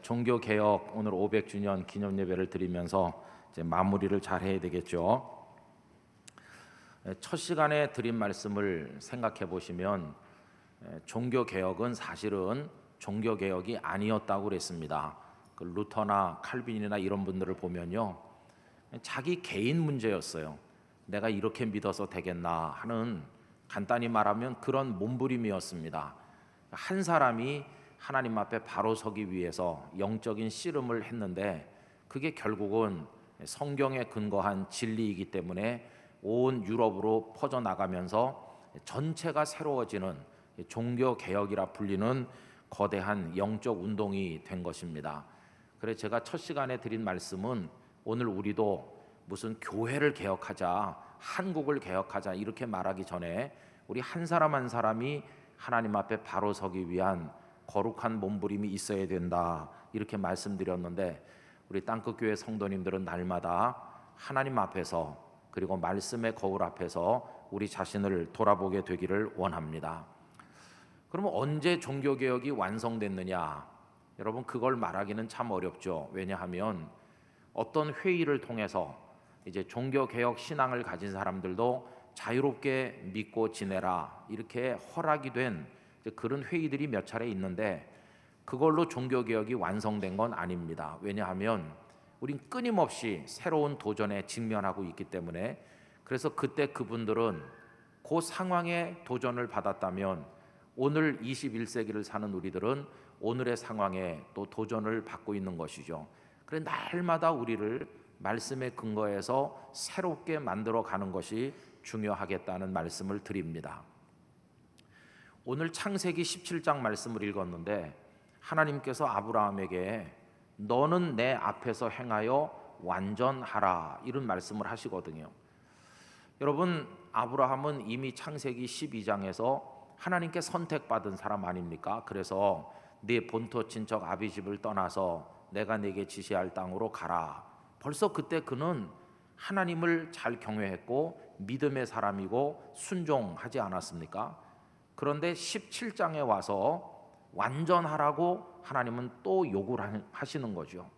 종교 개혁 오늘 500주년 기념 예배를 드리면서 이제 마무리를 잘 해야 되겠죠. 첫 시간에 드린 말씀을 생각해 보시면 종교 개혁은 사실은 종교 개혁이 아니었다고 그랬습니다. 그 루터나 칼빈이나 이런 분들을 보면요, 자기 개인 문제였어요. 내가 이렇게 믿어서 되겠나 하는, 간단히 말하면 그런 몸부림이었습니다. 한 사람이 하나님 앞에 바로 서기 위해서 영적인 씨름을 했는데, 그게 결국은 성경에 근거한 진리이기 때문에 온 유럽으로 퍼져나가면서 전체가 새로워지는 종교 개혁이라 불리는 거대한 영적 운동이 된 것입니다. 그래서 제가 첫 시간에 드린 말씀은, 오늘 우리도 무슨 교회를 개혁하자, 한국을 개혁하자 이렇게 말하기 전에 우리 한 사람 한 사람이 하나님 앞에 바로 서기 위한 거룩한 몸부림이 있어야 된다, 이렇게 말씀드렸는데, 우리 땅끝교회 성도님들은 날마다 하나님 앞에서, 그리고 말씀의 거울 앞에서 우리 자신을 돌아보게 되기를 원합니다. 그러면 언제 종교개혁이 완성됐느냐? 여러분, 그걸 말하기는 참 어렵죠. 왜냐하면 어떤 회의를 통해서 이제 종교개혁 신앙을 가진 사람들도 자유롭게 믿고 지내라, 이렇게 허락이 된 그런 회의들이 몇 차례 있는데, 그걸로 종교개혁이 완성된 건 아닙니다. 왜냐하면 우린 끊임없이 새로운 도전에 직면하고 있기 때문에. 그래서 그때 그분들은 그 상황에 도전을 받았다면, 오늘 21세기를 사는 우리들은 오늘의 상황에 또 도전을 받고 있는 것이죠. 그래, 날마다 우리를 말씀의 근거에서 새롭게 만들어 가는 것이 중요하겠다는 말씀을 드립니다. 오늘 창세기 17장 말씀을 읽었는데, 하나님께서 아브라함에게 너는 내 앞에서 행하여 완전하라, 이런 말씀을 하시거든요. 여러분, 아브라함은 이미 창세기 12장에서 하나님께 선택받은 사람 아닙니까? 그래서 네 본토 친척 아비 집을 떠나서 내가 네게 지시할 땅으로 가라. 벌써 그때 그는 하나님을 잘 경외했고 믿음의 사람이고 순종하지 않았습니까? 그런데 17장에 와서 완전하라고 하나님은 또 요구를 하시는 거죠.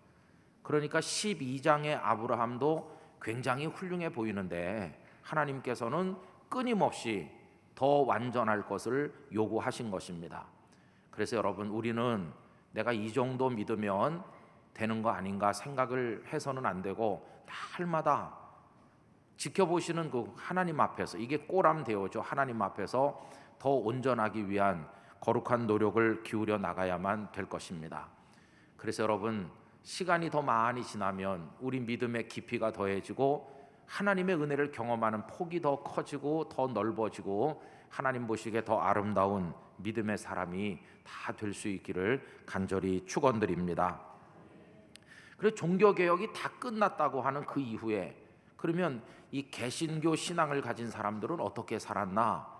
그러니까 12장의 아브라함도 굉장히 훌륭해 보이는데, 하나님께서는 끊임없이 더 완전할 것을 요구하신 것입니다. 그래서 여러분, 우리는 내가 이 정도 믿으면 되는 거 아닌가 생각을 해서는 안 되고, 날마다 지켜보시는 그 하나님 앞에서, 이게 꼬람대오죠. 하나님 앞에서 더 온전하기 위한 거룩한 노력을 기울여 나가야만 될 것입니다. 그래서 여러분, 시간이 더 많이 지나면 우리 믿음의 깊이가 더해지고 하나님의 은혜를 경험하는 폭이 더 커지고 더 넓어지고, 하나님 보시기에 더 아름다운 믿음의 사람이 다 될 수 있기를 간절히 축원드립니다. 그래서 종교개혁이 다 끝났다고 하는 그 이후에, 그러면 이 개신교 신앙을 가진 사람들은 어떻게 살았나?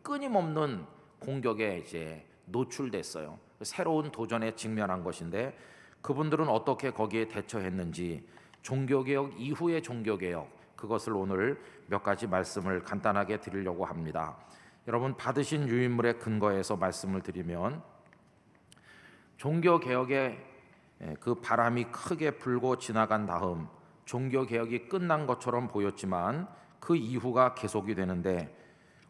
끊임없는 공격에 이제 노출됐어요. 새로운 도전에 직면한 것인데, 그분들은 어떻게 거기에 대처했는지, 종교개혁 이후의 종교개혁, 그것을 오늘 몇 가지 말씀을 간단하게 드리려고 합니다. 여러분, 받으신 유인물의 근거에서 말씀을 드리면, 종교개혁의 그 바람이 크게 불고 지나간 다음 종교개혁이 끝난 것처럼 보였지만 그 이후가 계속이 되는데,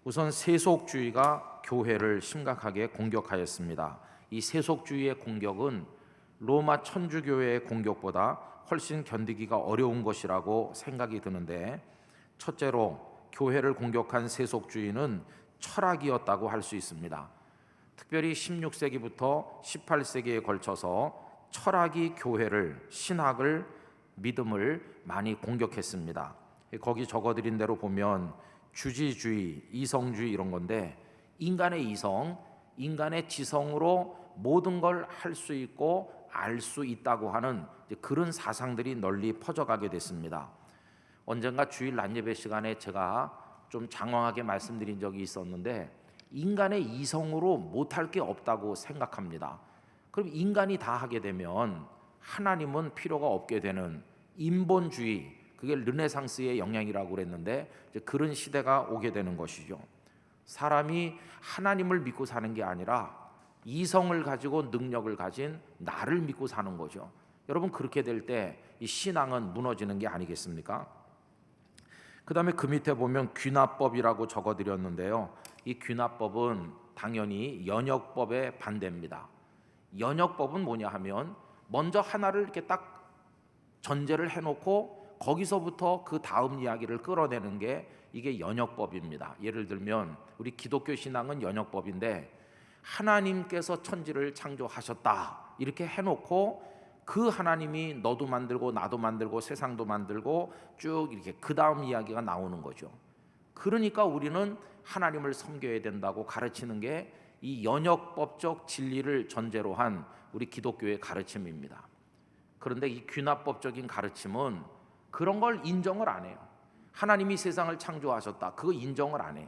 우선 세속주의가 교회를 심각하게 공격하였습니다. 이 세속주의의 공격은 로마 천주교회의 공격보다 훨씬 견디기가 어려운 것이라고 생각이 드는데, 첫째로 교회를 공격한 세속주의는 철학이었다고 할 수 있습니다. 특별히 16세기부터 18세기에 걸쳐서 철학이 교회를, 신학을, 믿음을 많이 공격했습니다. 거기 적어드린 대로 보면 주지주의, 이성주의 이런 건데, 인간의 이성, 인간의 지성으로 모든 걸 할 수 있고 알 수 있다고 하는 그런 사상들이 널리 퍼져가게 됐습니다. 언젠가 주일 낮예배 시간에 제가 좀 장황하게 말씀드린 적이 있었는데, 인간의 이성으로 못할 게 없다고 생각합니다. 그럼 인간이 다 하게 되면 하나님은 필요가 없게 되는 인본주의, 그게 르네상스의 영향이라고 그랬는데, 이제 그런 시대가 오게 되는 것이죠. 사람이 하나님을 믿고 사는 게 아니라 이성을 가지고 능력을 가진 나를 믿고 사는 거죠. 여러분, 그렇게 될 때 이 신앙은 무너지는 게 아니겠습니까? 그 다음에 그 밑에 보면 귀납법이라고 적어드렸는데요. 이 귀납법은 당연히 연역법의 반대입니다. 연역법은 뭐냐 하면 먼저 하나를 이렇게 딱 전제를 해놓고 거기서부터 그 다음 이야기를 끌어내는 게 이게 연역법입니다. 예를 들면 우리 기독교 신앙은 연역법인데 하나님께서 천지를 창조하셨다 이렇게 해놓고 그 하나님이 너도 만들고 나도 만들고 세상도 만들고 쭉 이렇게 그 다음 이야기가 나오는 거죠. 그러니까 우리는 하나님을 섬겨야 된다고 가르치는 게 이 연역법적 진리를 전제로 한 우리 기독교의 가르침입니다. 그런데 이 귀납법적인 가르침은 그런 걸 인정을 안 해요. 하나님이 세상을 창조하셨다, 그거 인정을 안 해요.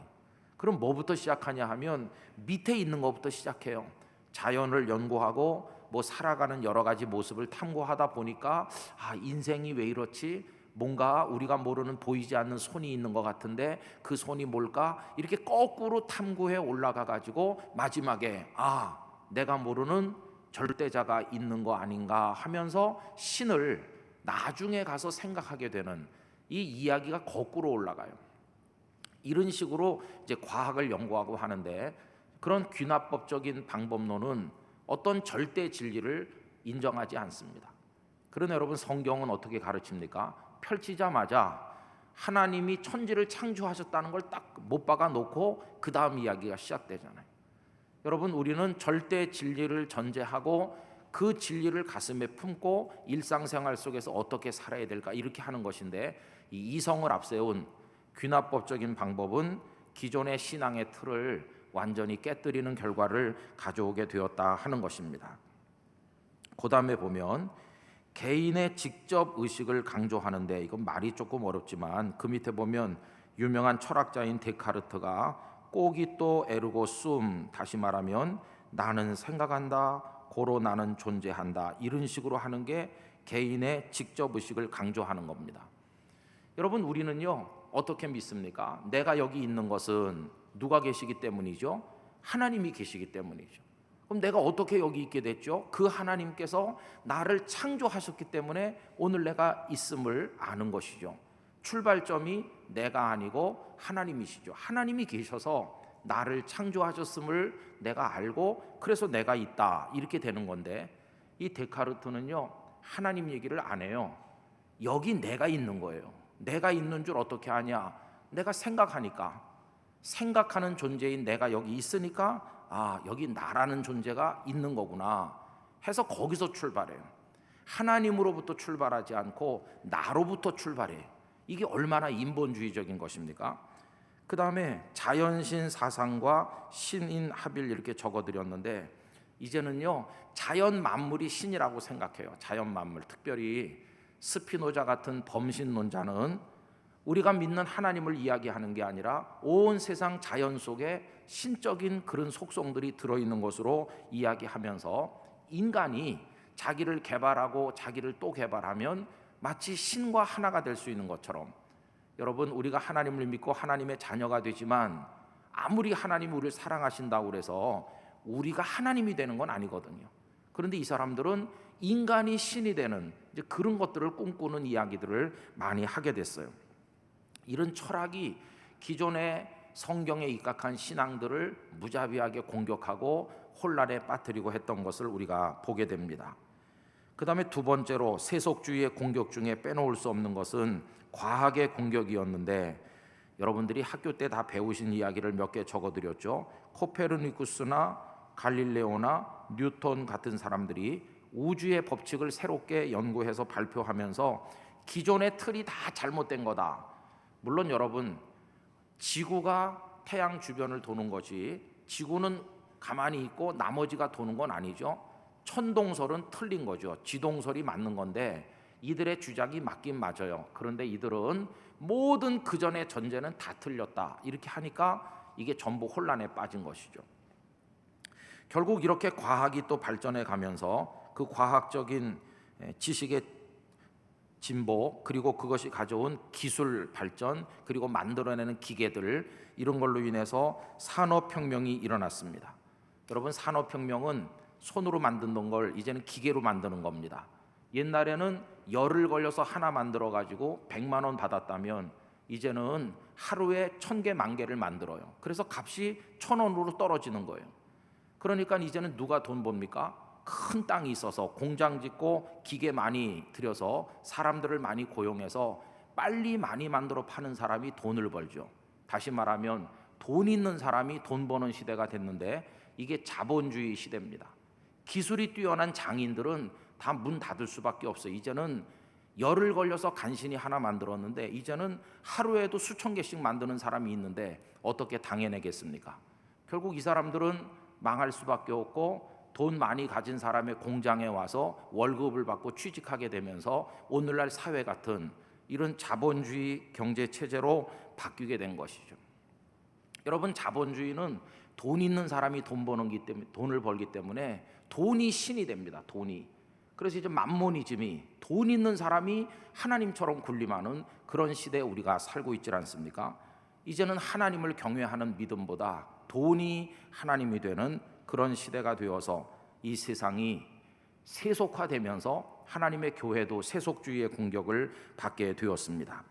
그럼 뭐부터 시작하냐 하면 밑에 있는 것부터 시작해요. 자연을 연구하고 뭐 살아가는 여러 가지 모습을 탐구하다 보니까 인생이 왜 이렇지? 뭔가 우리가 모르는 보이지 않는 손이 있는 것 같은데 그 손이 뭘까? 이렇게 거꾸로 탐구해 올라가 가지고 마지막에 내가 모르는 절대자가 있는 거 아닌가 하면서 신을 나중에 가서 생각하게 되는 이 이야기가 거꾸로 올라가요. 이런 식으로 이제 과학을 연구하고 하는데 그런 귀납법적인 방법론은 어떤 절대 진리를 인정하지 않습니다. 그러나 여러분, 성경은 어떻게 가르칩니까? 펼치자마자 하나님이 천지를 창조하셨다는 걸 딱 못 박아 놓고 그 다음 이야기가 시작되잖아요. 여러분, 우리는 절대 진리를 전제하고 그 진리를 가슴에 품고 일상생활 속에서 어떻게 살아야 될까 이렇게 하는 것인데 이 이성을 앞세운 귀납법적인 방법은 기존의 신앙의 틀을 완전히 깨뜨리는 결과를 가져오게 되었다 하는 것입니다. 그 다음에 보면 개인의 직접 의식을 강조하는데 이건 말이 조금 어렵지만 그 밑에 보면 유명한 철학자인 데카르트가 꼬기또 에르고 숨, 다시 말하면 나는 생각한다, 고로 나는 존재한다, 이런 식으로 하는 게 개인의 직접 의식을 강조하는 겁니다. 여러분, 우리는요 어떻게 믿습니까? 내가 여기 있는 것은 누가 계시기 때문이죠? 하나님이 계시기 때문이죠. 그럼 내가 어떻게 여기 있게 됐죠? 그 하나님께서 나를 창조하셨기 때문에 오늘 내가 있음을 아는 것이죠. 출발점이 내가 아니고 하나님이시죠. 하나님이 계셔서 나를 창조하셨음을 내가 알고 그래서 내가 있다 이렇게 되는 건데 이 데카르트는요 하나님 얘기를 안 해요. 여기 내가 있는 거예요. 내가 있는 줄 어떻게 아냐? 내가 생각하니까. 생각하는 존재인 내가 여기 있으니까 여기 나라는 존재가 있는 거구나 해서 거기서 출발해요. 하나님으로부터 출발하지 않고 나로부터 출발해. 이게 얼마나 인본주의적인 것입니까? 그 다음에 자연신 사상과 신인 합일 이렇게 적어드렸는데 이제는요 자연 만물이 신이라고 생각해요. 자연 만물, 특별히 스피노자 같은 범신론자는 우리가 믿는 하나님을 이야기하는 게 아니라 온 세상 자연 속에 신적인 그런 속성들이 들어있는 것으로 이야기하면서 인간이 자기를 개발하고 자기를 또 개발하면 마치 신과 하나가 될 수 있는 것처럼 여러분, 우리가 하나님을 믿고 하나님의 자녀가 되지만 아무리 하나님이 우리를 사랑하신다고 그래서 우리가 하나님이 되는 건 아니거든요. 그런데 이 사람들은 인간이 신이 되는 이제 그런 것들을 꿈꾸는 이야기들을 많이 하게 됐어요. 이런 철학이 기존의 성경에 입각한 신앙들을 무자비하게 공격하고 혼란에 빠뜨리고 했던 것을 우리가 보게 됩니다. 그 다음에 두 번째로 세속주의의 공격 중에 빼놓을 수 없는 것은 과학의 공격이었는데 여러분들이 학교 때 다 배우신 이야기를 몇 개 적어드렸죠. 코페르니쿠스나 갈릴레오나 뉴턴 같은 사람들이 우주의 법칙을 새롭게 연구해서 발표하면서 기존의 틀이 다 잘못된 거다. 물론 여러분, 지구가 태양 주변을 도는 것이 지구는 가만히 있고 나머지가 도는 건 아니죠. 천동설은 틀린 거죠. 지동설이 맞는 건데 이들의 주장이 맞긴 맞아요. 그런데 이들은 모든 그 전의 전제는 다 틀렸다 이렇게 하니까 이게 전부 혼란에 빠진 것이죠. 결국 이렇게 과학이 또 발전해 가면서 그 과학적인 지식의 진보 그리고 그것이 가져온 기술 발전 그리고 만들어내는 기계들 이런 걸로 인해서 산업혁명이 일어났습니다. 여러분, 산업혁명은 손으로 만드는 걸 이제는 기계로 만드는 겁니다. 옛날에는 열흘 걸려서 하나 만들어 가지고 100만 원 받았다면 이제는 하루에 1000개, 10,000개를 만들어요. 그래서 값이 1,000원으로 떨어지는 거예요. 그러니까 이제는 누가 돈 법니까? 큰 땅이 있어서 공장 짓고 기계 많이 들여서 사람들을 많이 고용해서 빨리 많이 만들어 파는 사람이 돈을 벌죠. 다시 말하면 돈 있는 사람이 돈 버는 시대가 됐는데 이게 자본주의 시대입니다. 기술이 뛰어난 장인들은 다 문 닫을 수밖에 없어요. 이제는 열흘 걸려서 간신히 하나 만들었는데 이제는 하루에도 수천 개씩 만드는 사람이 있는데 어떻게 당해내겠습니까? 결국 이 사람들은 망할 수밖에 없고 돈 많이 가진 사람의 공장에 와서 월급을 받고 취직하게 되면서 오늘날 사회 같은 이런 자본주의 경제 체제로 바뀌게 된 것이죠. 여러분, 자본주의는 돈 있는 사람이 돈을 벌기 때문에 돈이 신이 됩니다. 돈이. 그래서 이제 맘모니즘이 돈 있는 사람이 하나님처럼 군림하는 그런 시대에 우리가 살고 있지 않습니까? 이제는 하나님을 경외하는 믿음보다 돈이 하나님이 되는 그런 시대가 되어서 이 세상이 세속화되면서 하나님의 교회도 세속주의의 공격을 받게 되었습니다.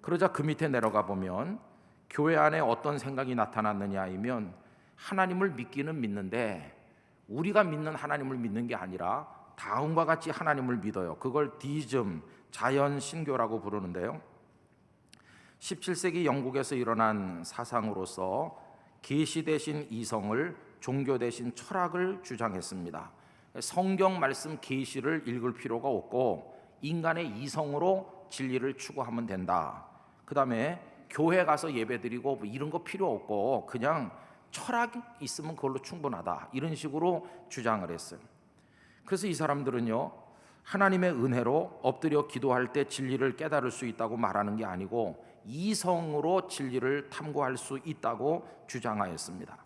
그러자 그 밑에 내려가 보면 교회 안에 어떤 생각이 나타났느냐이면 하나님을 믿기는 믿는데 우리가 믿는 하나님을 믿는 게 아니라 다음과 같이 하나님을 믿어요. 그걸 디즘, 자연 신교라고 부르는데요. 17세기 영국에서 일어난 사상으로서 계시 대신 이성을, 종교 대신 철학을 주장했습니다. 성경 말씀 계시를 읽을 필요가 없고 인간의 이성으로 진리를 추구하면 된다. 그 다음에 교회 가서 예배드리고 뭐 이런 거 필요 없고 그냥 철학이 있으면 그걸로 충분하다. 이런 식으로 주장을 했어요. 그래서 이 사람들은요, 하나님의 은혜로 엎드려 기도할 때 진리를 깨달을 수 있다고 말하는 게 아니고 이성으로 진리를 탐구할 수 있다고 주장하였습니다.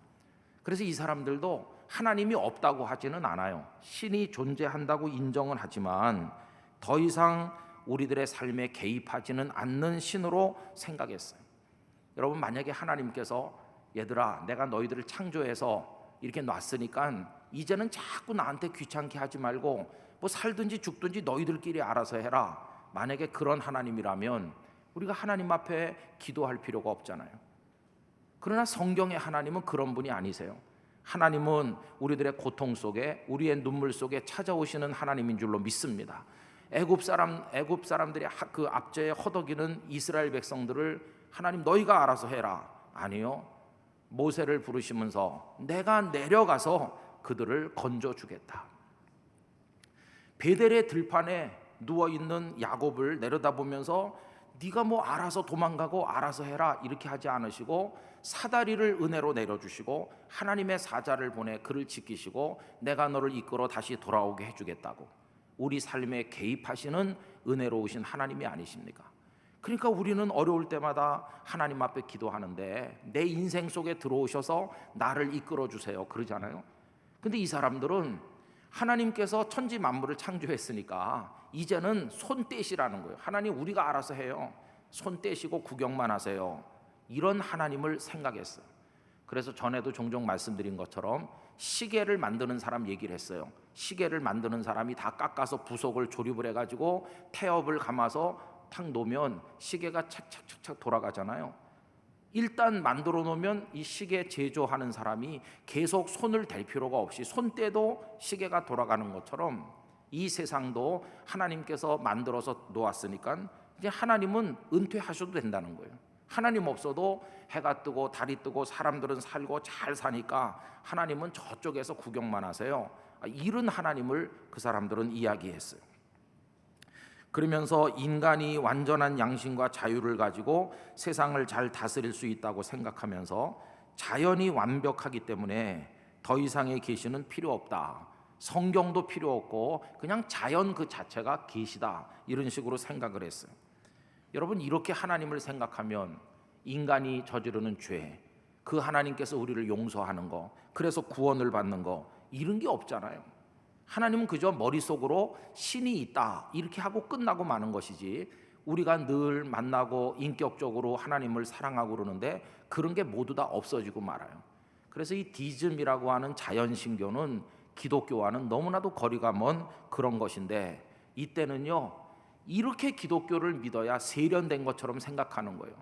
그래서 이 사람들도 하나님이 없다고 하지는 않아요. 신이 존재한다고 인정은 하지만 더 이상 우리들의 삶에 개입하지는 않는 신으로 생각했어요. 여러분, 만약에 하나님께서 얘들아, 내가 너희들을 창조해서 이렇게 놨으니까 이제는 자꾸 나한테 귀찮게 하지 말고 뭐 살든지 죽든지 너희들끼리 알아서 해라. 만약에 그런 하나님이라면 우리가 하나님 앞에 기도할 필요가 없잖아요. 그러나 성경의 하나님은 그런 분이 아니세요. 하나님은 우리들의 고통 속에, 우리의 눈물 속에 찾아오시는 하나님인 줄로 믿습니다. 애굽 사람들이 그 압제에 허덕이는 이스라엘 백성들을 하나님 너희가 알아서 해라. 아니요. 모세를 부르시면서 내가 내려가서 그들을 건져주겠다. 베델의 들판에 누워있는 야곱을 내려다보면서 네가 뭐 알아서 도망가고 알아서 해라 이렇게 하지 않으시고 사다리를 은혜로 내려주시고 하나님의 사자를 보내 그를 지키시고 내가 너를 이끌어 다시 돌아오게 해주겠다고 우리 삶에 개입하시는 은혜로우신 하나님이 아니십니까? 그러니까 우리는 어려울 때마다 하나님 앞에 기도하는데 내 인생 속에 들어오셔서 나를 이끌어 주세요 그러잖아요. 근데 이 사람들은 하나님께서 천지 만물을 창조했으니까 이제는 손 떼시라는 거예요. 하나님 우리가 알아서 해요. 손 떼시고 구경만 하세요. 이런 하나님을 생각했어요. 그래서 전에도 종종 말씀드린 것처럼 시계를 만드는 사람 얘기를 했어요. 시계를 만드는 사람이 다 깎아서 부속을 조립을 해가지고 태엽을 감아서 탁 놓으면 시계가 착착착착 돌아가잖아요. 일단 만들어 놓으면 이 시계 제조하는 사람이 계속 손을 댈 필요가 없이 손 떼도 시계가 돌아가는 것처럼 이 세상도 하나님께서 만들어서 놓았으니까 이제 하나님은 은퇴하셔도 된다는 거예요. 하나님 없어도 해가 뜨고 달이 뜨고 사람들은 살고 잘 사니까 하나님은 저쪽에서 구경만 하세요. 이런 하나님을 그 사람들은 이야기했어요. 그러면서 인간이 완전한 양심과 자유를 가지고 세상을 잘 다스릴 수 있다고 생각하면서 자연이 완벽하기 때문에 더 이상의 계시는 필요 없다. 성경도 필요 없고 그냥 자연 그 자체가 계시다. 이런 식으로 생각을 했어요. 여러분, 이렇게 하나님을 생각하면 인간이 저지르는 죄, 그 하나님께서 우리를 용서하는 거, 그래서 구원을 받는 거 이런 게 없잖아요. 하나님은 그저 머릿속으로 신이 있다 이렇게 하고 끝나고 마는 것이지 우리가 늘 만나고 인격적으로 하나님을 사랑하고 그러는데 그런 게 모두 다 없어지고 말아요. 그래서 이 디즘이라고 하는 자연신교는 기독교와는 너무나도 거리가 먼 그런 것인데, 이때는요 이렇게 기독교를 믿어야 세련된 것처럼 생각하는 거예요.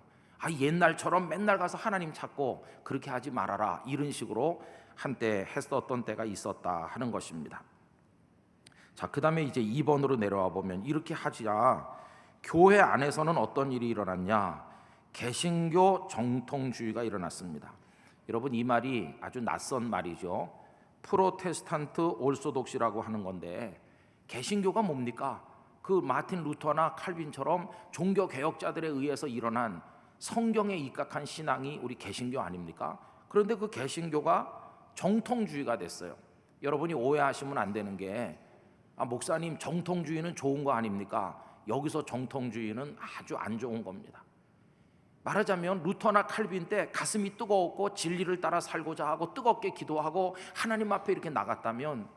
옛날처럼 맨날 가서 하나님 찾고 그렇게 하지 말아라, 이런 식으로 한때 했었던 때가 있었다 하는 것입니다. 자, 그 다음에 이제 2번으로 내려와 보면 이렇게 하자 교회 안에서는 어떤 일이 일어났냐? 개신교 정통주의가 일어났습니다. 여러분, 이 말이 아주 낯선 말이죠. 프로테스탄트 올소독시라고 하는 건데, 개신교가 뭡니까? 그 마틴 루터나 칼빈처럼 종교 개혁자들에 의해서 일어난 성경에 입각한 신앙이 우리 개신교 아닙니까? 그런데 그 개신교가 정통주의가 됐어요. 여러분이 오해하시면 안 되는 게, 목사님 정통주의는 좋은 거 아닙니까? 여기서 정통주의는 아주 안 좋은 겁니다. 말하자면 루터나 칼빈 때 가슴이 뜨거웠고 진리를 따라 살고자 하고 뜨겁게 기도하고 하나님 앞에 이렇게 나갔다면,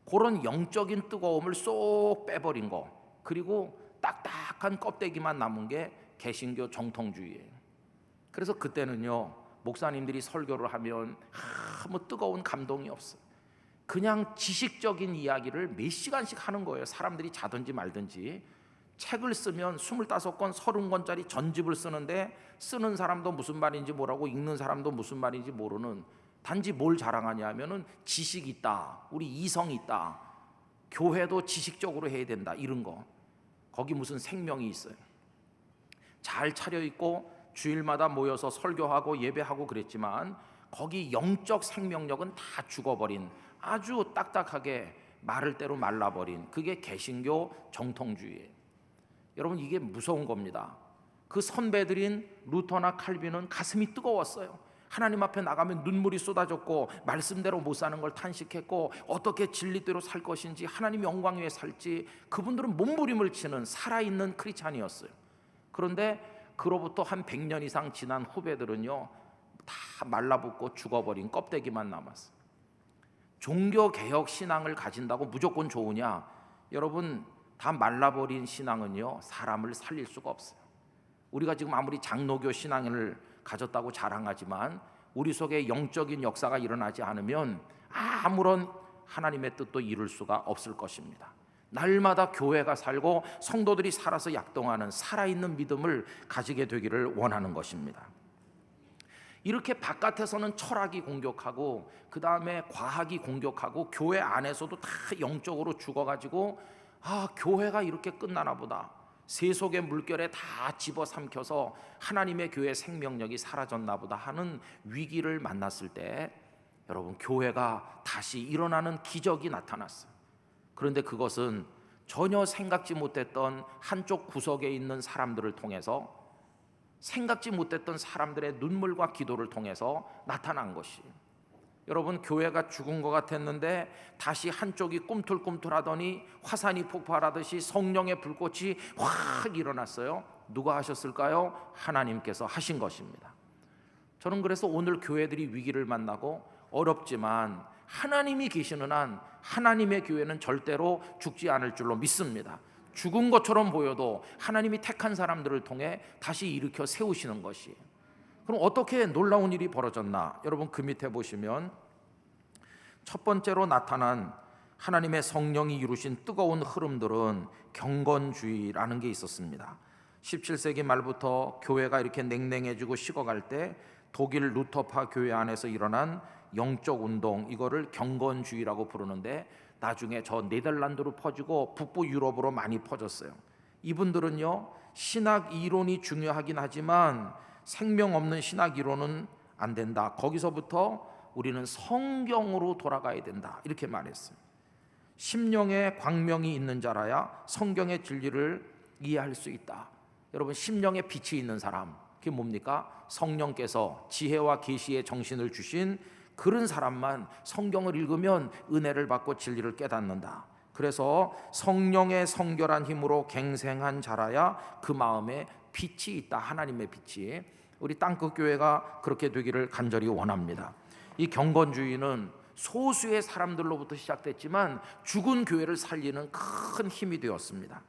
그런 영적인 뜨거움을 쏙 빼버린 거, 그리고 딱딱한 껍데기만 남은 게 개신교 정통주의예요. 그래서 그때는요 목사님들이 설교를 하면 아무 뜨거운 감동이 없어요. 그냥 지식적인 이야기를 몇 시간씩 하는 거예요. 사람들이 자든지 말든지. 책을 쓰면 25권 30권짜리 전집을 쓰는데, 쓰는 사람도 무슨 말인지 모르고 읽는 사람도 무슨 말인지 모르는, 단지 뭘 자랑하냐 하면은 지식이 있다, 우리 이성이 있다, 교회도 지식적으로 해야 된다, 이런 거. 거기 무슨 생명이 있어요? 잘 차려입고 주일마다 모여서 설교하고 예배하고 그랬지만 거기 영적 생명력은 다 죽어버린, 아주 딱딱하게 마를 대로 말라버린, 그게 개신교 정통주의예요. 여러분, 이게 무서운 겁니다. 그 선배들인 루터나 칼빈은 가슴이 뜨거웠어요. 하나님 앞에 나가면 눈물이 쏟아졌고 말씀대로 못 사는 걸 탄식했고, 어떻게 진리대로 살 것인지, 하나님 영광 위에 살지, 그분들은 몸부림을 치는 살아있는 크리스찬이었어요. 그런데 그로부터 한 100년 이상 지난 후배들은요 다 말라붙고 죽어버린 껍데기만 남았어요. 종교개혁 신앙을 가진다고 무조건 좋으냐? 여러분, 다 말라버린 신앙은요 사람을 살릴 수가 없어요. 우리가 지금 아무리 장로교 신앙을 가졌다고 자랑하지만 우리 속에 영적인 역사가 일어나지 않으면 아무런 하나님의 뜻도 이룰 수가 없을 것입니다. 날마다 교회가 살고 성도들이 살아서 약동하는 살아있는 믿음을 가지게 되기를 원하는 것입니다. 이렇게 바깥에서는 철학이 공격하고 그 다음에 과학이 공격하고 교회 안에서도 다 영적으로 죽어가지고, 교회가 이렇게 끝나나 보다, 세속의 물결에 다 집어삼켜서 하나님의 교회 생명력이 사라졌나 보다 하는 위기를 만났을 때, 여러분, 교회가 다시 일어나는 기적이 나타났어요. 그런데 그것은 전혀 생각지 못했던 한쪽 구석에 있는 사람들을 통해서, 생각지 못했던 사람들의 눈물과 기도를 통해서 나타난 것이에요. 여러분, 교회가 죽은 것 같았는데 다시 한쪽이 꿈틀꿈틀하더니 화산이 폭발하듯이 성령의 불꽃이 확 일어났어요. 누가 하셨을까요? 하나님께서 하신 것입니다. 저는 그래서 오늘 교회들이 위기를 만나고 어렵지만 하나님이 계시는 한 하나님의 교회는 절대로 죽지 않을 줄로 믿습니다. 죽은 것처럼 보여도 하나님이 택한 사람들을 통해 다시 일으켜 세우시는 것이에요. 그럼 어떻게 놀라운 일이 벌어졌나? 여러분, 그 밑에 보시면 첫 번째로 나타난 하나님의 성령이 이루신 뜨거운 흐름들은 경건주의라는 게 있었습니다. 17세기 말부터 교회가 이렇게 냉랭해지고 식어갈 때 독일 루터파 교회 안에서 일어난 영적 운동, 이거를 경건주의라고 부르는데, 나중에 저 네덜란드로 퍼지고 북부 유럽으로 많이 퍼졌어요. 이분들은요 신학 이론이 중요하긴 하지만 생명 없는 신학 이론은 안 된다. 거기서부터 우리는 성경으로 돌아가야 된다, 이렇게 말했어요. 심령에 광명이 있는 자라야 성경의 진리를 이해할 수 있다. 여러분, 심령에 빛이 있는 사람, 그게 뭡니까? 성령께서 지혜와 계시의 정신을 주신 그런 사람만 성경을 읽으면 은혜를 받고 진리를 깨닫는다. 그래서 성령의 성결한 힘으로 갱생한 자라야 그 마음에 빛이 있다, 하나님의 빛이. 우리 땅끝 교회가 그렇게 되기를 간절히 원합니다. 이 경건주의는 소수의 사람들로부터 시작됐지만 죽은 교회를 살리는 큰 힘이 되었습니다.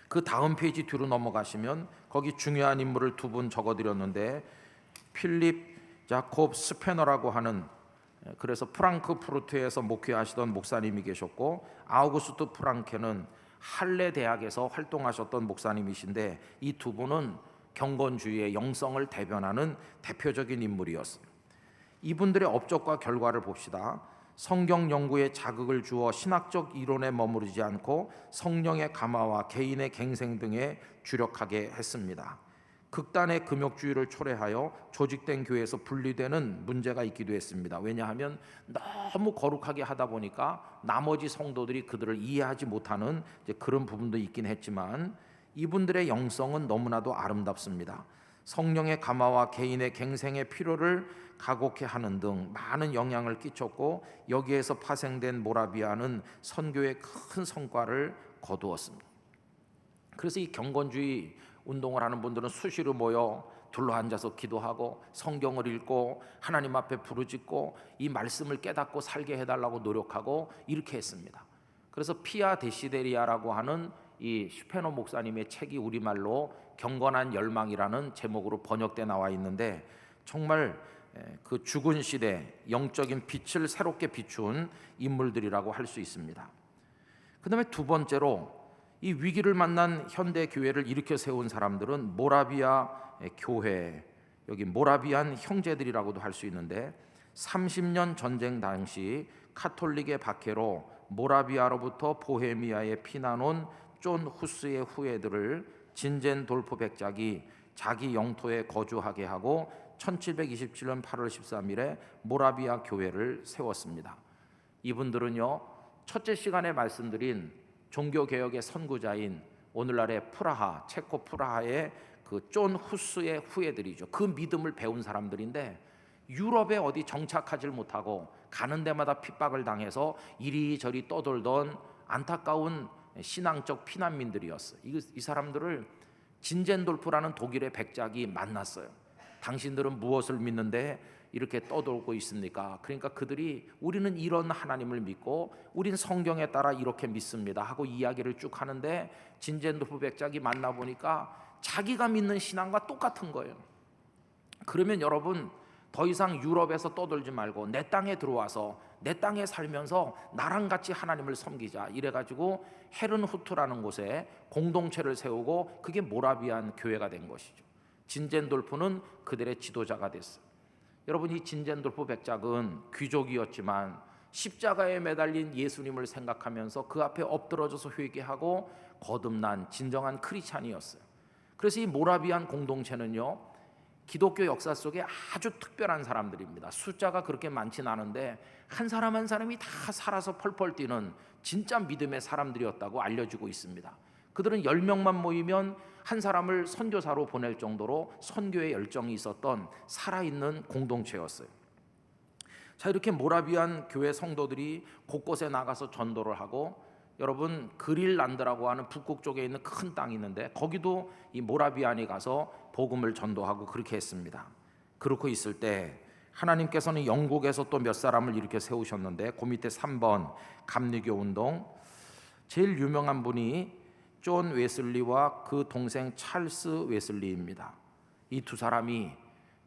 그 다음 페이지 뒤로 넘어가시면 거기 중요한 인물을 두 분 적어드렸는데, 필립 자콥 스페너라고 하는, 그래서 프랑크푸르트에서 목회하시던 목사님이 계셨고, 아우구스트 프랑케는 할레 대학에서 활동하셨던 목사님이신데, 이 두 분은 경건주의의 영성을 대변하는 대표적인 인물이었어요. 이분들의 업적과 결과를 봅시다. 성경 연구에 자극을 주어 신학적 이론에 머무르지 않고 성령의 감화와 개인의 갱생 등에 주력하게 했습니다. 극단의 금욕주의를 초래하여 조직된 교회에서 분리되는 문제가 있기도 했습니다. 왜냐하면 너무 거룩하게 하다 보니까 나머지 성도들이 그들을 이해하지 못하는 그런 부분도 있긴 했지만, 이분들의 영성은 너무나도 아름답습니다. 성령의 감화와 개인의 갱생의 필요를 가곡해 하는 등 많은 영향을 끼쳤고, 여기에서 파생된 모라비아는 선교의 큰 성과를 거두었습니다. 그래서 이 경건주의 운동을 하는 분들은 수시로 모여 둘러앉아서 기도하고 성경을 읽고 하나님 앞에 부르짖고 이 말씀을 깨닫고 살게 해달라고 노력하고 이렇게 했습니다. 그래서 피아 데시데리아라고 하는 이 슈페노 목사님의 책이 우리말로 경건한 열망이라는 제목으로 번역돼 나와 있는데, 정말 그 죽은 시대 영적인 빛을 새롭게 비춘 인물들이라고 할 수 있습니다. 그 다음에 두 번째로, 이 위기를 만난 현대 교회를 일으켜 세운 사람들은 모라비아 교회, 여기 모라비안 형제들이라고도 할 수 있는데, 30년 전쟁 당시 카톨릭의 박해로 모라비아로부터 보헤미아에 피난 온 존 후스의 후예들을 진젠돌프 백작이 자기 영토에 거주하게 하고 1727년 8월 13일에 모라비아 교회를 세웠습니다. 이분들은요, 첫째 시간에 말씀드린 종교개혁의 선구자인 오늘날의 프라하, 체코 프라하의 그 존 후스의 후예들이죠. 그 믿음을 배운 사람들인데, 유럽에 어디 정착하지 못하고 가는 데마다 핍박을 당해서 이리저리 떠돌던 안타까운 신앙적 피난민들이었어요. 이 사람들을 진젠돌프라는 독일의 백작이 만났어요. 당신들은 무엇을 믿는데 이렇게 떠돌고 있습니까? 그러니까 그들이 우리는 이런 하나님을 믿고 우린 성경에 따라 이렇게 믿습니다 하고 이야기를 쭉 하는데, 진젠돌프 백작이 만나보니까 자기가 믿는 신앙과 똑같은 거예요. 그러면 여러분, 더 이상 유럽에서 떠돌지 말고 내 땅에 들어와서 내 땅에 살면서 나랑 같이 하나님을 섬기자, 이래가지고 헤른후트라는 곳에 공동체를 세우고 그게 모라비안 교회가 된 것이죠. 진젠돌프는 그들의 지도자가 됐어요. 여러분, 이 진젠돌프 백작은 귀족이었지만 십자가에 매달린 예수님을 생각하면서 그 앞에 엎드러져서 회개하고 거듭난 진정한 크리스찬이었어요. 그래서 이 모라비안 공동체는요, 기독교 역사 속에 아주 특별한 사람들입니다. 숫자가 그렇게 많진 않은데 한 사람 한 사람이 다 살아서 펄펄 뛰는 진짜 믿음의 사람들이었다고 알려지고 있습니다. 그들은 10명만 모이면 한 사람을 선교사로 보낼 정도로 선교의 열정이 있었던 살아있는 공동체였어요. 자, 이렇게 모라비안 교회 성도들이 곳곳에 나가서 전도를 하고, 여러분, 그릴란드라고 하는 북극 쪽에 있는 큰 땅이 있는데 거기도 이 모라비안이 가서 복음을 전도하고 그렇게 했습니다. 그렇고 있을 때 하나님께서는 영국에서 또 몇 사람을 이렇게 세우셨는데, 그 밑에 3번 감리교 운동, 제일 유명한 분이 존 웨슬리와 그 동생 찰스 웨슬리입니다. 이 두 사람이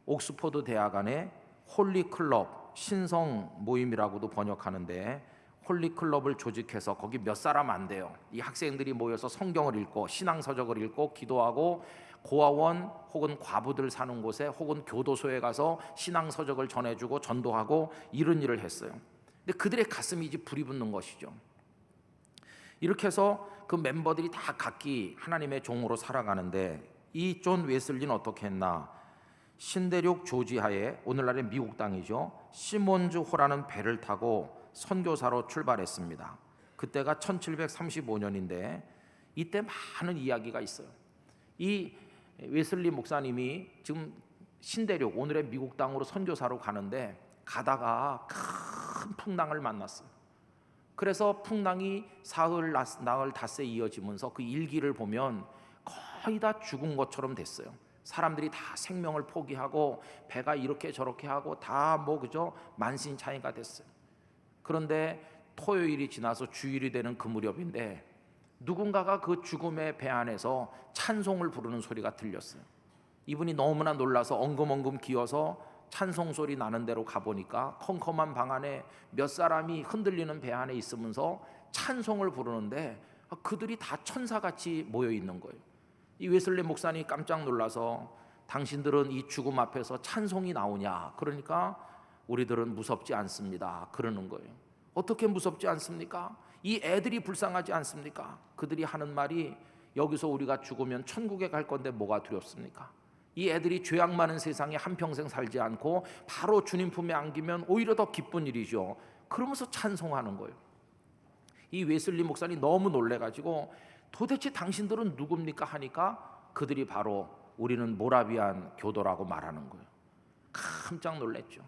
옥스퍼드 대학 안에 홀리 클럽, 신성 모임이라고도 번역하는데, 홀리 클럽을 조직해서 거기 몇 사람 안 돼요. 이 학생들이 모여서 성경을 읽고 신앙서적을 읽고 기도하고 고아원 혹은 과부들 사는 곳에 혹은 교도소에 가서 신앙서적을 전해주고 전도하고 이런 일을 했어요. 근데 그들의 가슴이 이제 불이 붙는 것이죠. 이렇게 해서 그 멤버들이 다 각기 하나님의 종으로 살아가는데, 이 존 웨슬리는 어떻게 했나? 신대륙 조지아에, 오늘날의 미국 땅이죠, 시몬즈 호라는 배를 타고 선교사로 출발했습니다. 그때가 1735년인데 이때 많은 이야기가 있어요. 이 웨슬리 목사님이 지금 신대륙, 오늘의 미국 땅으로 선교사로 가는데 가다가 큰 풍랑을 만났어요. 그래서 풍랑이 사흘, 나흘, 닷새 이어지면서 그 일기를 보면 거의 다 죽은 것처럼 됐어요. 사람들이 다 생명을 포기하고 배가 이렇게 저렇게 하고 다 그죠, 만신창이가 됐어요. 그런데 토요일이 지나서 주일이 되는 그 무렵인데 누군가가 그 죽음의 배 안에서 찬송을 부르는 소리가 들렸어요. 이분이 너무나 놀라서 엉금엉금 기어서 찬송 소리 나는 데로 가보니까 컴컴한 방 안에 몇 사람이 흔들리는 배 안에 있으면서 찬송을 부르는데 그들이 다 천사같이 모여 있는 거예요. 이 웨슬리 목사님이 깜짝 놀라서 당신들은 이 죽음 앞에서 찬송이 나오냐? 그러니까 우리들은 무섭지 않습니다. 그러는 거예요. 어떻게 무섭지 않습니까? 이 애들이 불쌍하지 않습니까? 그들이 하는 말이 여기서 우리가 죽으면 천국에 갈 건데 뭐가 두렵습니까? 이 애들이 죄악 많은 세상에 한평생 살지 않고 바로 주님 품에 안기면 오히려 더 기쁜 일이죠. 그러면서 찬송하는 거예요. 이 웨슬리 목사님 너무 놀래가지고 도대체 당신들은 누굽니까 하니까 그들이 바로 우리는 모라비안 교도라고 말하는 거예요. 깜짝 놀랐죠.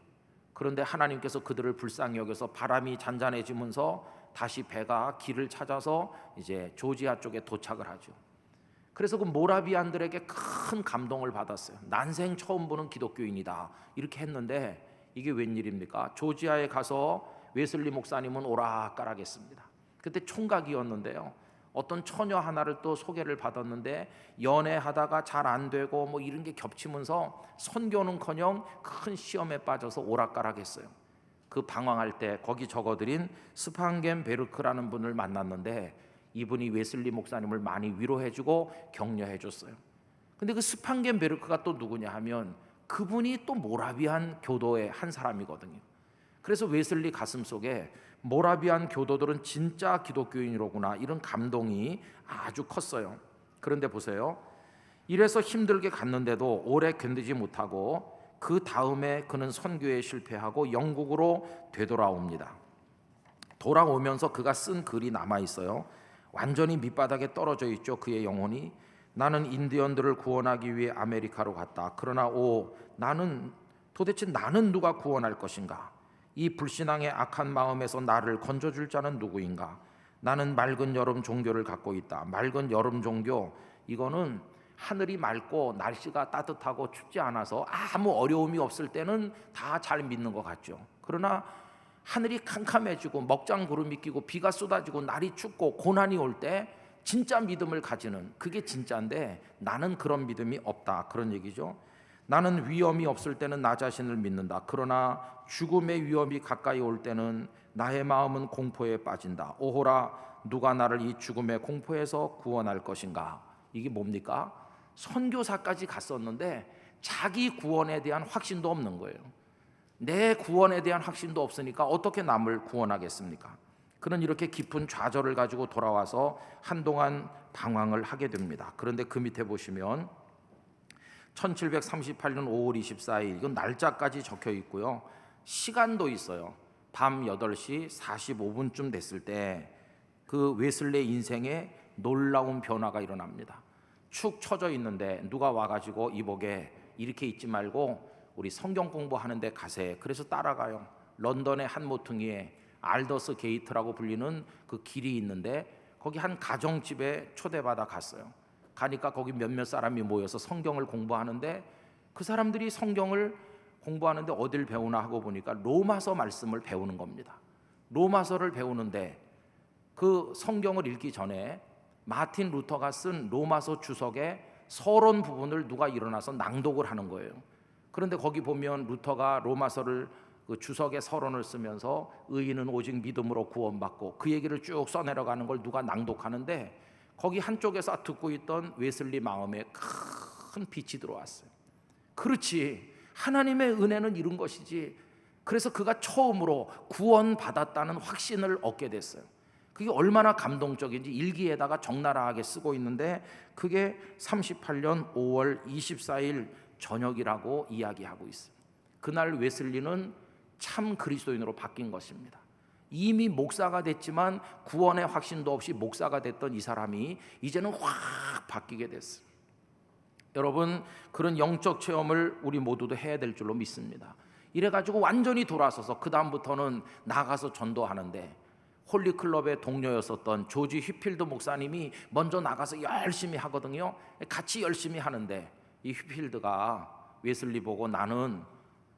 그런데 하나님께서 그들을 불쌍히 여겨서 바람이 잔잔해지면서 다시 배가 길을 찾아서 이제 조지아 쪽에 도착을 하죠. 그래서 그 모라비안들에게 큰 감동을 받았어요. 난생 처음 보는 기독교인이다 이렇게 했는데 이게 웬일입니까? 조지아에 가서 웨슬리 목사님은 오락가락했습니다. 그때 총각이었는데요, 어떤 처녀 하나를 또 소개를 받았는데 연애하다가 잘 안 되고 뭐 이런 게 겹치면서 선교는커녕 큰 시험에 빠져서 오락가락했어요. 그 방황할 때 거기 적어드린 스판겐 베르크라는 분을 만났는데 이분이 웨슬리 목사님을 많이 위로해주고 격려해줬어요. 근데 그 스판겐 베르크가 또 누구냐 하면 그분이 또 모라비안 교도의 한 사람이거든요. 그래서 웨슬리 가슴속에 모라비안 교도들은 진짜 기독교인이로구나 이런 감동이 아주 컸어요. 그런데 보세요, 이래서 힘들게 갔는데도 오래 견디지 못하고 그 다음에 그는 선교에 실패하고 영국으로 되돌아옵니다. 돌아오면서 그가 쓴 글이 남아있어요. 완전히 밑바닥에 떨어져 있죠. 그의 영혼이. 나는 인디언들을 구원하기 위해 아메리카로 갔다. 그러나 도대체 나는 누가 구원할 것인가? 이 불신앙의 악한 마음에서 나를 건져줄 자는 누구인가? 나는 맑은 여름 종교를 갖고 있다. 맑은 여름 종교, 이거는 하늘이 맑고 날씨가 따뜻하고 춥지 않아서 아무 어려움이 없을 때는 다 잘 믿는 것 같죠. 그러나 하늘이 캄캄해지고 먹장 구름이 끼고 비가 쏟아지고 날이 춥고 고난이 올 때 진짜 믿음을 가지는, 그게 진짜인데 나는 그런 믿음이 없다, 그런 얘기죠. 나는 위험이 없을 때는 나 자신을 믿는다. 그러나 죽음의 위험이 가까이 올 때는 나의 마음은 공포에 빠진다. 오호라, 누가 나를 이 죽음의 공포에서 구원할 것인가? 이게 뭡니까? 선교사까지 갔었는데 자기 구원에 대한 확신도 없는 거예요. 내 구원에 대한 확신도 없으니까 어떻게 남을 구원하겠습니까? 그는 이렇게 깊은 좌절을 가지고 돌아와서 한동안 방황을 하게 됩니다. 그런데 그 밑에 보시면 1738년 5월 24일, 이건 날짜까지 적혀 있고요, 시간도 있어요. 밤 8시 45분쯤 됐을 때 그 웨슬리 인생에 놀라운 변화가 일어납니다. 축 처져 있는데 누가 와가지고 이복에 이렇게 있지 말고 우리 성경 공부하는 데 가세. 그래서 따라가요. 런던의 한 모퉁이에 알더스 게이트라고 불리는 그 길이 있는데 거기 한 가정집에 초대받아 갔어요. 가니까 거기 몇몇 사람이 모여서 성경을 공부하는데 그 사람들이 성경을 공부하는데 어딜 배우나 하고 보니까 로마서 말씀을 배우는 겁니다. 로마서를 배우는데 그 성경을 읽기 전에 마틴 루터가 쓴 로마서 주석의 서론 부분을 누가 일어나서 낭독을 하는 거예요. 그런데 거기 보면 루터가 로마서를 그 주석의 서론을 쓰면서 의인은 오직 믿음으로 구원받고 그 얘기를 쭉 써내려가는 걸 누가 낭독하는데 거기 한쪽에서 듣고 있던 웨슬리 마음에 큰 빛이 들어왔어요. 그렇지, 하나님의 은혜는 이런 것이지. 그래서 그가 처음으로 구원받았다는 확신을 얻게 됐어요. 그게 얼마나 감동적인지 일기에다가 적나라하게 쓰고 있는데 그게 38년 5월 24일 저녁이라고 이야기하고 있어요. 그날 웨슬리는 참 그리스도인으로 바뀐 것입니다. 이미 목사가 됐지만 구원의 확신도 없이 목사가 됐던 이 사람이 이제는 확 바뀌게 됐어요. 여러분, 그런 영적 체험을 우리 모두도 해야 될 줄로 믿습니다. 이래가지고 완전히 돌아서서 그 다음부터는 나가서 전도하는데 홀리클럽의 동료였었던 조지 휘필드 목사님이 먼저 나가서 열심히 하거든요. 같이 열심히 하는데 이 휘필드가 웨슬리 보고 나는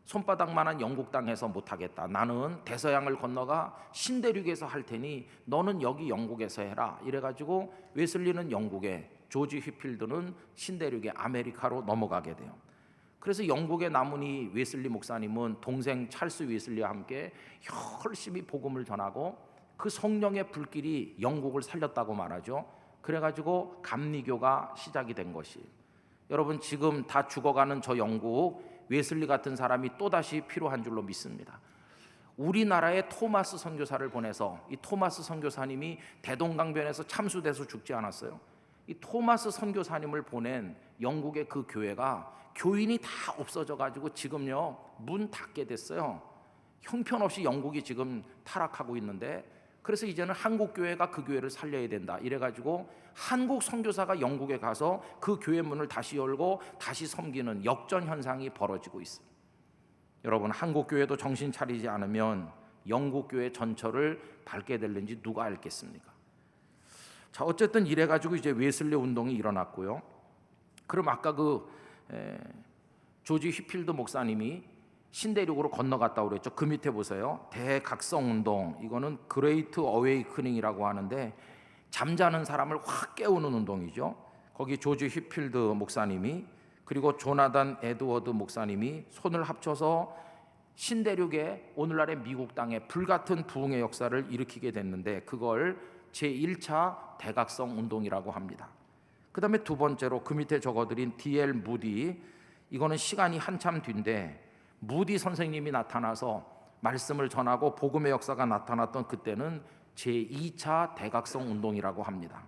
손바닥만한 영국 땅에서 못하겠다. 나는 대서양을 건너가 신대륙에서 할 테니 너는 여기 영국에서 해라. 이래가지고 웨슬리는 영국에, 조지 휘필드는 신대륙의 아메리카로 넘어가게 돼요. 그래서 영국에 남은 이 웨슬리 목사님은 동생 찰스 웨슬리와 함께 열심히 복음을 전하고 그 성령의 불길이 영국을 살렸다고 말하죠. 그래가지고 감리교가 시작이 된 것이, 여러분 지금 다 죽어가는 저 영국, 웨슬리 같은 사람이 또다시 필요한 줄로 믿습니다. 우리나라에 토마스 선교사를 보내서, 이 토마스 선교사님이 대동강변에서 참수돼서 죽지 않았어요. 이 토마스 선교사님을 보낸 영국의 그 교회가 교인이 다 없어져 가지고 지금요 문 닫게 됐어요. 형편없이 영국이 지금 타락하고 있는데, 그래서 이제는 한국 교회가 그 교회를 살려야 된다 이래가지고 한국 선교사가 영국에 가서 그 교회 문을 다시 열고 다시 섬기는 역전 현상이 벌어지고 있습니다. 여러분, 한국 교회도 정신 차리지 않으면 영국 교회 전철을 밟게 될는지 누가 알겠습니까? 자, 어쨌든 이래가지고 이제 웨슬리 운동이 일어났고요. 그럼 아까 조지 휘필드 목사님이 신대륙으로 건너갔다고 그랬죠. 그 밑에 보세요. 대각성 운동, 이거는 그레이트 어웨이크닝이라고 하는데 잠자는 사람을 확 깨우는 운동이죠. 거기 조지 휘필드 목사님이 그리고 조나단 에드워드 목사님이 손을 합쳐서 신대륙의 오늘날의 미국 땅에 불같은 부흥의 역사를 일으키게 됐는데, 그걸 제1차 대각성 운동이라고 합니다. 그 다음에 두 번째로 그 밑에 적어드린 D.L. 무디, 이거는 시간이 한참 뒤인데 무디 선생님이 나타나서 말씀을 전하고 복음의 역사가 나타났던 그때는 제2차 대각성 운동이라고 합니다.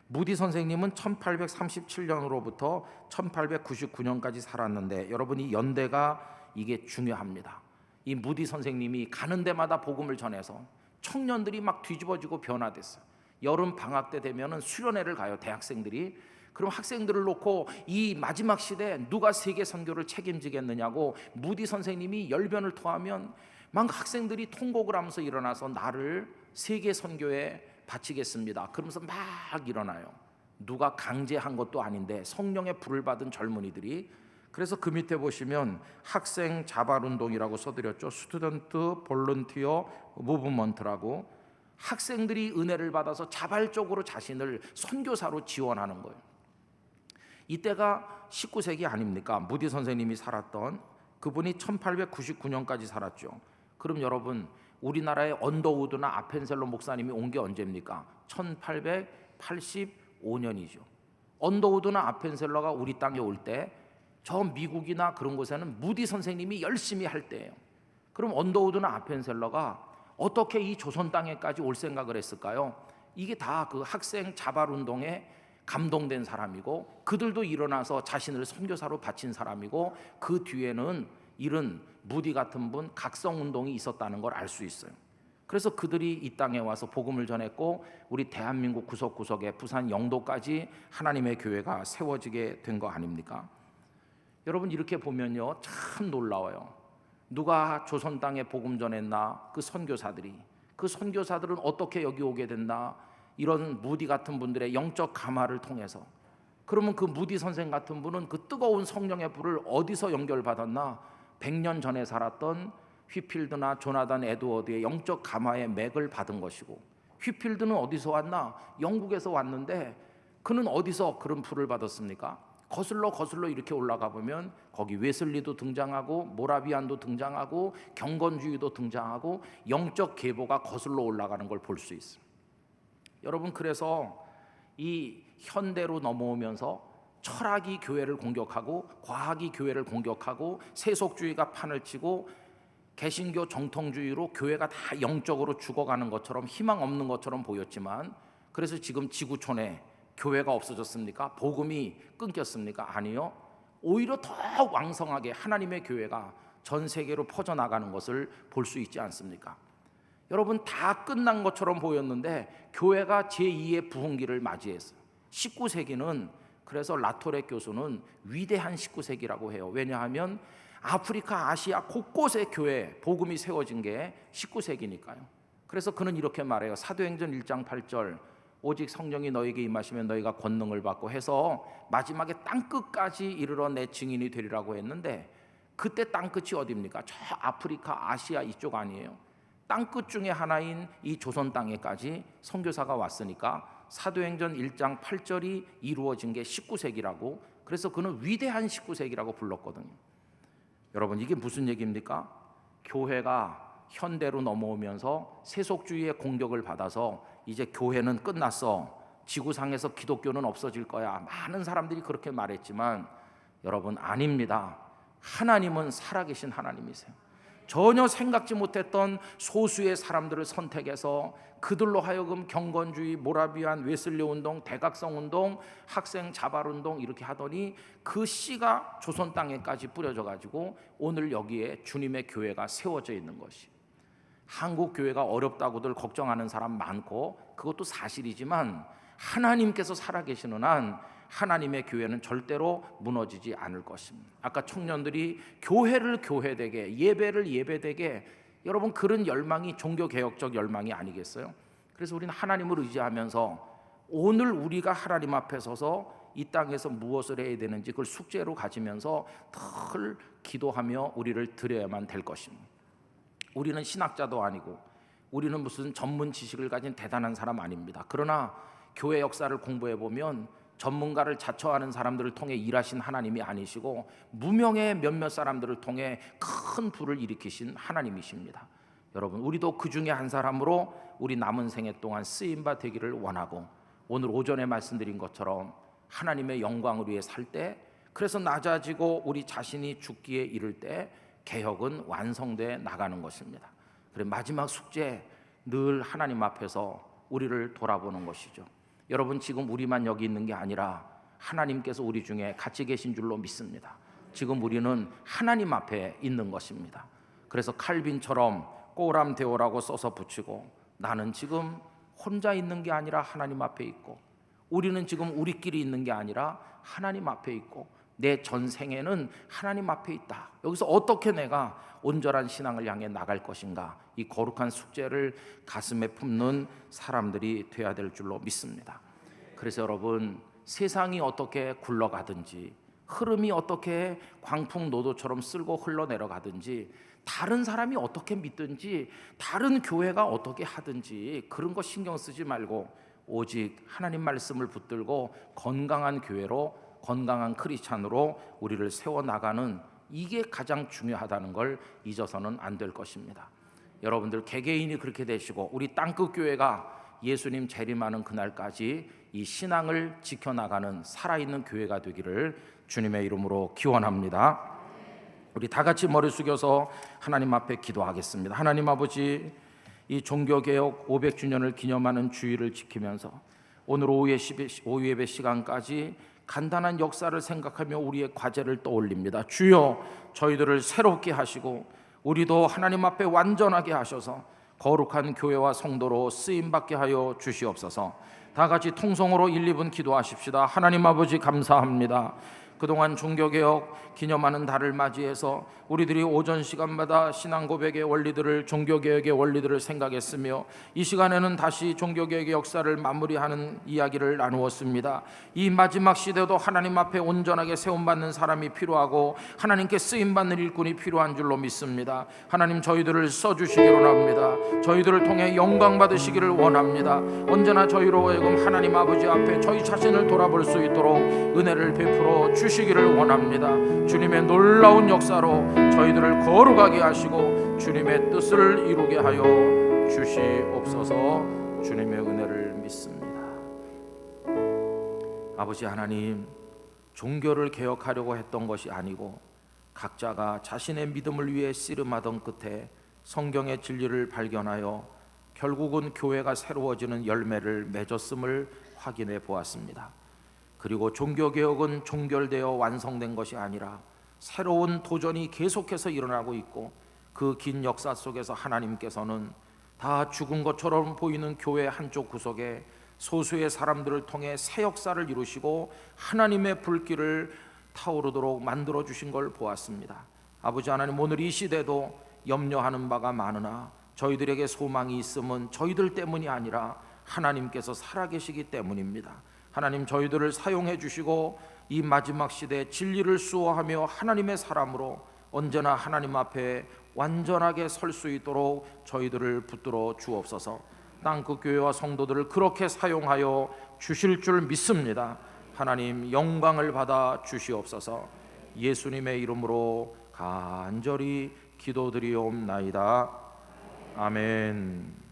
무디 선생님은 1837년으로부터 1899년까지 살았는데, 여러분 이 연대가 이게 중요합니다. 이 무디 선생님이 가는 데마다 복음을 전해서 청년들이 막 뒤집어지고 변화됐어요. 여름 방학 때 되면은 수련회를 가요, 대학생들이. 그럼 학생들을 놓고 이 마지막 시대에 누가 세계 선교를 책임지겠느냐고 무디 선생님이 열변을 토하면 막 학생들이 통곡을 하면서 일어나서 나를 세계 선교에 바치겠습니다 그러면서 막 일어나요. 누가 강제한 것도 아닌데 성령의 불을 받은 젊은이들이. 그래서 그 밑에 보시면 학생 자발 운동이라고 써드렸죠. 스튜던트 볼런티어 무브먼트라고, 학생들이 은혜를 받아서 자발적으로 자신을 선교사로 지원하는 거예요. 이때가 19세기 아닙니까? 무디 선생님이 살았던, 그분이 1899년까지 살았죠. 그럼 여러분, 우리나라의 언더우드나 아펜셀러 목사님이 온 게 언제입니까? 1885년이죠. 언더우드나 아펜셀러가 우리 땅에 올 때 저 미국이나 그런 곳에는 무디 선생님이 열심히 할 때예요. 그럼 언더우드나 아펜셀러가 어떻게 이 조선 땅에까지 올 생각을 했을까요? 이게 다 그 학생 자발 운동에 감동된 사람이고, 그들도 일어나서 자신을 선교사로 바친 사람이고, 그 뒤에는 이런 무디 같은 분 각성 운동이 있었다는 걸 알 수 있어요. 그래서 그들이 이 땅에 와서 복음을 전했고, 우리 대한민국 구석구석에 부산 영도까지 하나님의 교회가 세워지게 된 거 아닙니까? 여러분, 이렇게 보면요 참 놀라워요. 누가 조선 땅에 복음 전했나? 그 선교사들이. 그 선교사들은 어떻게 여기 오게 됐나? 이런 무디 같은 분들의 영적 감화를 통해서. 그러면 그 무디 선생 같은 분은 그 뜨거운 성령의 불을 어디서 연결받았나? 100년 전에 살았던 휘필드나 조나단 에드워드의 영적 감화의 맥을 받은 것이고, 휘필드는 어디서 왔나? 영국에서 왔는데 그는 어디서 그런 불을 받았습니까? 거슬러 이렇게 올라가 보면 거기 웨슬리도 등장하고 모라비안도 등장하고 경건주의도 등장하고 영적 계보가 거슬러 올라가는 걸 볼 수 있습니다. 여러분, 그래서 이 현대로 넘어오면서 철학이 교회를 공격하고 과학이 교회를 공격하고 세속주의가 판을 치고 개신교 정통주의로 교회가 다 영적으로 죽어가는 것처럼 희망 없는 것처럼 보였지만, 그래서 지금 지구촌에 교회가 없어졌습니까? 복음이 끊겼습니까? 아니요. 오히려 더 왕성하게 하나님의 교회가 전 세계로 퍼져나가는 것을 볼 수 있지 않습니까? 여러분, 다 끝난 것처럼 보였는데 교회가 제2의 부흥기를 맞이했어요. 19세기는, 그래서 라토렉 교수는 위대한 19세기라고 해요. 왜냐하면 아프리카, 아시아 곳곳에 교회, 복음이 세워진 게 19세기니까요. 그래서 그는 이렇게 말해요. 사도행전 1장 8절, 오직 성령이 너에게 임하시면 너희가 권능을 받고 해서 마지막에 땅끝까지 이르러 내 증인이 되리라고 했는데, 그때 땅끝이 어디입니까? 저 아프리카, 아시아 이쪽 아니에요. 땅끝 중에 하나인 이 조선 땅에까지 선교사가 왔으니까 사도행전 1장 8절이 이루어진 게 19세기라고 그래서 그는 위대한 19세기라고 불렀거든요. 여러분, 이게 무슨 얘기입니까? 교회가 현대로 넘어오면서 세속주의의 공격을 받아서 이제 교회는 끝났어, 지구상에서 기독교는 없어질 거야, 많은 사람들이 그렇게 말했지만 여러분, 아닙니다. 하나님은 살아계신 하나님이세요. 전혀 생각지 못했던 소수의 사람들을 선택해서 그들로 하여금 경건주의, 모라비안, 웨슬리 운동, 대각성 운동, 학생 자발 운동 이렇게 하더니 그 씨가 조선 땅에까지 뿌려져 가지고 오늘 여기에 주님의 교회가 세워져 있는 것이. 한국 교회가 어렵다고들 걱정하는 사람 많고 그것도 사실이지만 하나님께서 살아계시는 한 하나님의 교회는 절대로 무너지지 않을 것입니다. 아까 청년들이 교회를 교회되게, 예배를 예배되게, 여러분 그런 열망이 종교개혁적 열망이 아니겠어요? 그래서 우리는 하나님을 의지하면서 오늘 우리가 하나님 앞에 서서 이 땅에서 무엇을 해야 되는지 그걸 숙제로 가지면서 늘 기도하며 우리를 드려야만 될 것입니다. 우리는 신학자도 아니고 우리는 무슨 전문 지식을 가진 대단한 사람 아닙니다. 그러나 교회 역사를 공부해 보면 전문가를 자처하는 사람들을 통해 일하신 하나님이 아니시고 무명의 몇몇 사람들을 통해 큰 불을 일으키신 하나님이십니다. 여러분, 우리도 그 중에 한 사람으로 우리 남은 생애 동안 쓰임바 되기를 원하고, 오늘 오전에 말씀드린 것처럼 하나님의 영광을 위해 살 때, 그래서 낮아지고 우리 자신이 죽기에 이를 때 개혁은 완성돼 나가는 것입니다. 그래, 마지막 숙제, 늘 하나님 앞에서 우리를 돌아보는 것이죠. 여러분, 지금 우리만 여기 있는 게 아니라 하나님께서 우리 중에 같이 계신 줄로 믿습니다. 지금 우리는 하나님 앞에 있는 것입니다. 그래서 칼빈처럼 꼬람 데오라고 써서 붙이고, 나는 지금 혼자 있는 게 아니라 하나님 앞에 있고, 우리는 지금 우리끼리 있는 게 아니라 하나님 앞에 있고, 내 전생에는 하나님 앞에 있다. 여기서 어떻게 내가 온전한 신앙을 향해 나갈 것인가, 이 거룩한 숙제를 가슴에 품는 사람들이 되어야 될 줄로 믿습니다. 그래서 여러분, 세상이 어떻게 굴러가든지, 흐름이 어떻게 광풍노도처럼 쓸고 흘러내려가든지, 다른 사람이 어떻게 믿든지, 다른 교회가 어떻게 하든지 그런 거 신경 쓰지 말고 오직 하나님 말씀을 붙들고 건강한 교회로, 건강한 크리스찬으로 우리를 세워나가는, 이게 가장 중요하다는 걸 잊어서는 안 될 것입니다. 여러분들 개개인이 그렇게 되시고 우리 땅끝 교회가 예수님 재림하는 그날까지 이 신앙을 지켜나가는 살아있는 교회가 되기를 주님의 이름으로 기원합니다. 우리 다 같이 머리 숙여서 하나님 앞에 기도하겠습니다. 하나님 아버지, 이 종교개혁 500주년을 기념하는 주일을 지키면서 오늘 오후 예배 시간까지 간단한 역사를 생각하며 우리의 과제를 떠올립니다. 주여, 저희들을 새롭게 하시고 우리도 하나님 앞에 완전하게 하셔서 거룩한 교회와 성도로 쓰임받게 하여 주시옵소서. 다 같이 통성으로 1, 2분 기도하십시다. 하나님 아버지, 감사합니다. 그동안 종교개혁 기념하는 달을 맞이해서 우리들이 오전 시간마다 신앙 고백의 원리들을, 종교개혁의 원리들을 생각했으며, 이 시간에는 다시 종교개혁의 역사를 마무리하는 이야기를 나누었습니다. 이 마지막 시대도 하나님 앞에 온전하게 세움받는 사람이 필요하고 하나님께 쓰임받는 일꾼이 필요한 줄로 믿습니다. 하나님, 저희들을 써주시기를 원합니다. 저희들을 통해 영광 받으시기를 원합니다. 언제나 저희로 하여금 하나님 아버지 앞에 저희 자신을 돌아볼 수 있도록 은혜를 베풀어 주시기를 원합니다. 주님의 놀라운 역사로 저희들을 거룩하게 하시고 주님의 뜻을 이루게 하여 주시옵소서. 주님의 은혜를 믿습니다. 아버지 하나님, 종교를 개혁하려고 했던 것이 아니고 각자가 자신의 믿음을 위해 씨름하던 끝에 성경의 진리를 발견하여 결국은 교회가 새로워지는 열매를 맺었음을 확인해 보았습니다. 그리고 종교개혁은 종결되어 완성된 것이 아니라 새로운 도전이 계속해서 일어나고 있고, 그 긴 역사 속에서 하나님께서는 다 죽은 것처럼 보이는 교회 한쪽 구석에 소수의 사람들을 통해 새 역사를 이루시고 하나님의 불길을 타오르도록 만들어 주신 걸 보았습니다. 아버지 하나님, 오늘 이 시대도 염려하는 바가 많으나 저희들에게 소망이 있음은 저희들 때문이 아니라 하나님께서 살아계시기 때문입니다. 하나님, 저희들을 사용해 주시고 이 마지막 시대에 진리를 수호하며 하나님의 사람으로 언제나 하나님 앞에 완전하게 설 수 있도록 저희들을 붙들어 주옵소서. 땅끝 교회와 성도들을 그렇게 사용하여 주실 줄 믿습니다. 하나님 영광을 받아 주시옵소서. 예수님의 이름으로 간절히 기도드리옵나이다. 아멘.